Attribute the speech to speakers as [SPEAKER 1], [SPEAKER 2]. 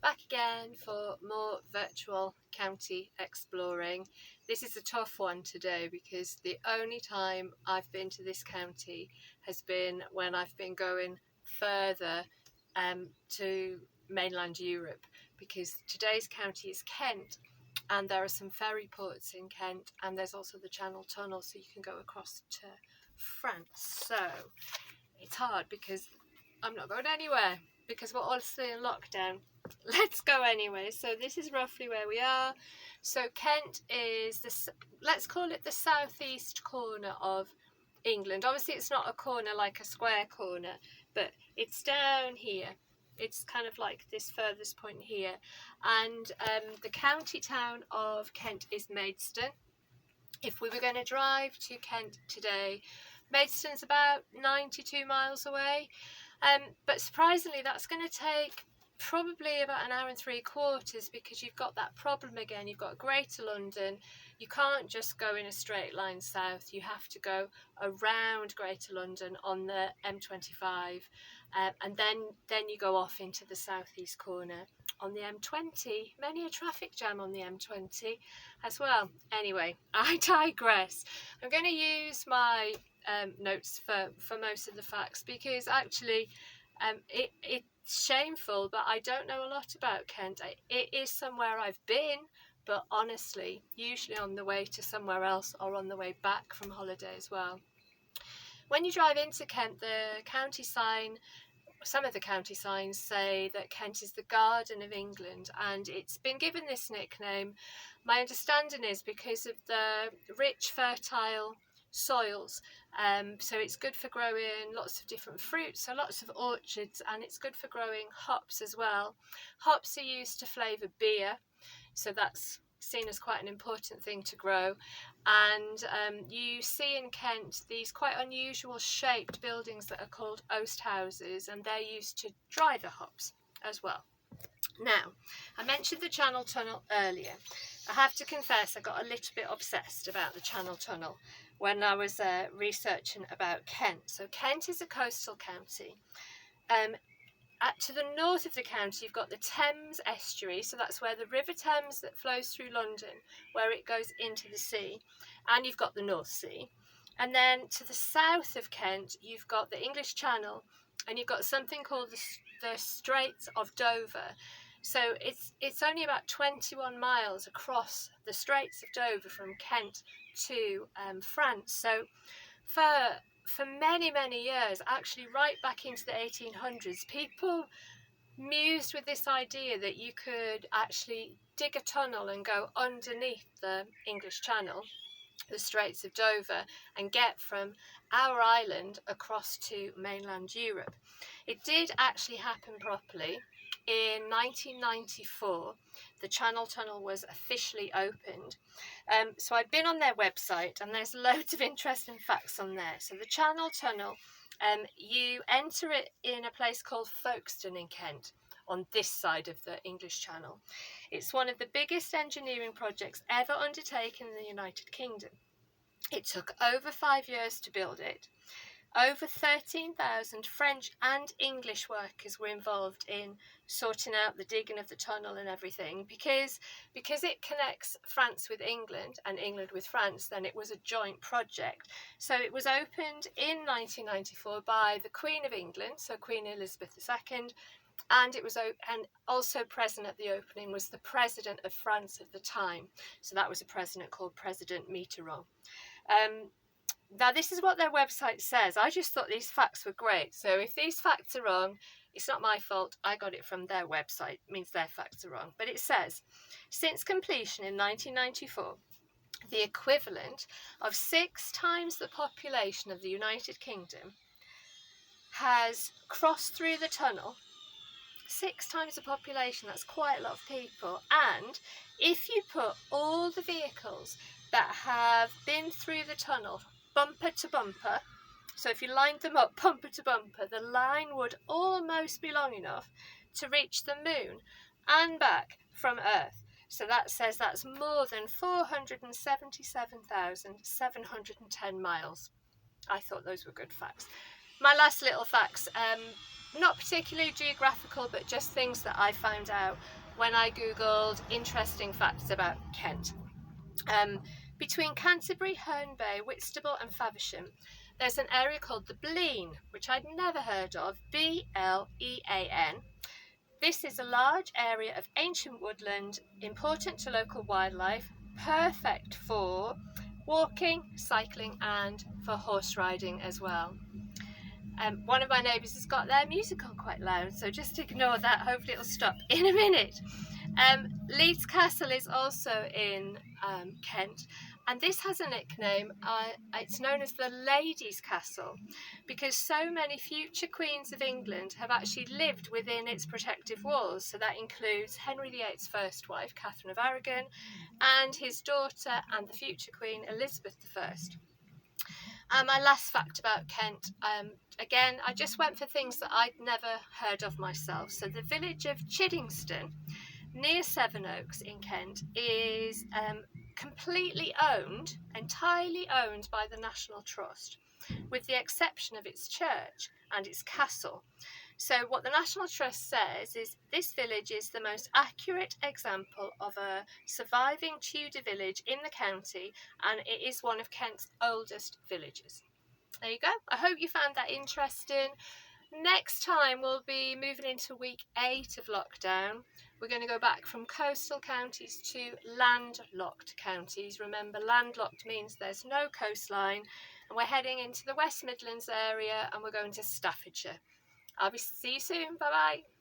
[SPEAKER 1] Back again for more virtual county exploring. This is a tough one today because the only time I've been to this county has been when I've been going further to mainland Europe, because today's county is Kent and there are some ferry ports in Kent, and there's also the Channel Tunnel, so you can go across to France. So it's hard because I'm not going anywhere because we're all still in lockdown. Let's go anyway. So this is roughly where we are. So Kent is let's call it the southeast corner of England. Obviously it's not a corner like a square corner, but it's down here. It's kind of like this furthest point here. And the county town of Kent is Maidstone. If we were going to drive to Kent today, Maidstone's about 92 miles away. But surprisingly, that's going to take probably about an hour and 3/4, because you've got that problem again. You've got Greater London. You can't just go in a straight line south. You have to go around Greater London on the M25, and then you go off into the southeast corner on the M20. Many a traffic jam on the M20 as well. Anyway, I digress. I'm going to use my notes for most of the facts, because actually it's shameful, but I don't know a lot about Kent. It is somewhere I've been, but honestly, usually on the way to somewhere else or on the way back from holiday as well. When you drive into Kent, some of the county signs say that Kent is the Garden of England, and it's been given this nickname. My understanding is because of the rich, fertile soils. So it's good for growing lots of different fruits, so lots of orchards, and it's good for growing hops as well. Hops are used to flavour beer, so that's seen as quite an important thing to grow. And you see in Kent these quite unusual shaped buildings that are called oast houses, and they're used to dry the hops as well. Now, I mentioned the Channel Tunnel earlier. I have to confess I got a little bit obsessed about the Channel Tunnel when I was researching about Kent. So Kent is a coastal county. To the north of the county, you've got the Thames estuary, so that's where the River Thames that flows through London, where it goes into the sea, and you've got the North Sea. And then to the south of Kent, you've got the English Channel, and you've got something called the Straits of Dover. So it's only about 21 miles across the Straits of Dover from Kent to France. So for many, many years, actually right back into the 1800s, people mused with this idea that you could actually dig a tunnel and go underneath the English Channel, the Straits of Dover, and get from our island across to mainland Europe. It did actually happen properly. In 1994, the Channel Tunnel was officially opened. So I'd been on their website, and there's loads of interesting facts on there. So the Channel Tunnel, you enter it in a place called Folkestone in Kent, on this side of the English Channel. It's one of the biggest engineering projects ever undertaken in the United Kingdom. It took over 5 years to build it. Over 13,000 French and English workers were involved in sorting out the digging of the tunnel and everything. Because it connects France with England and England with France, then it was a joint project. So it was opened in 1994 by the Queen of England, so Queen Elizabeth II, and and also present at the opening was the President of France at the time. So that was a president called President Mitterrand. Now, this is what their website says. I just thought these facts were great. So if these facts are wrong, it's not my fault. I got it from their website. It means their facts are wrong. But it says, since completion in 1994, the equivalent of 6 times the population of the United Kingdom has crossed through the tunnel. 6 times the population, that's quite a lot of people. And if you put all the vehicles that have been through the tunnel bumper to bumper, so if you lined them up bumper to bumper, the line would almost be long enough to reach the moon and back from Earth. So that says that's more than 477,710 miles. I thought those were good facts. My last little facts, not particularly geographical, but just things that I found out when I googled interesting facts about Kent. Between Canterbury, Herne Bay, Whitstable and Faversham, there's an area called the Blean, which I'd never heard of, Blean. This is a large area of ancient woodland, important to local wildlife, perfect for walking, cycling and for horse riding as well. One of my neighbours has got their music on quite loud, so just ignore that. Hopefully it'll stop in a minute. Leeds Castle is also in Kent, and this has a nickname. It's known as the Ladies' Castle because so many future queens of England have actually lived within its protective walls. So that includes Henry VIII's first wife, Catherine of Aragon, and his daughter and the future Queen Elizabeth I. My last fact about Kent, again, I just went for things that I'd never heard of myself. So the village of Chiddingston, near Sevenoaks in Kent, is completely owned, entirely owned by the National Trust, with the exception of its church and its castle. So what the National Trust says is this village is the most accurate example of a surviving Tudor village in the county, and it is one of Kent's oldest villages. There you go. I hope you found that interesting. Next time we'll be moving into week 8 of lockdown. We're going to go back from coastal counties to landlocked counties. Remember, landlocked means there's no coastline, and we're heading into the West Midlands area and we're going to Staffordshire. See you soon. Bye bye.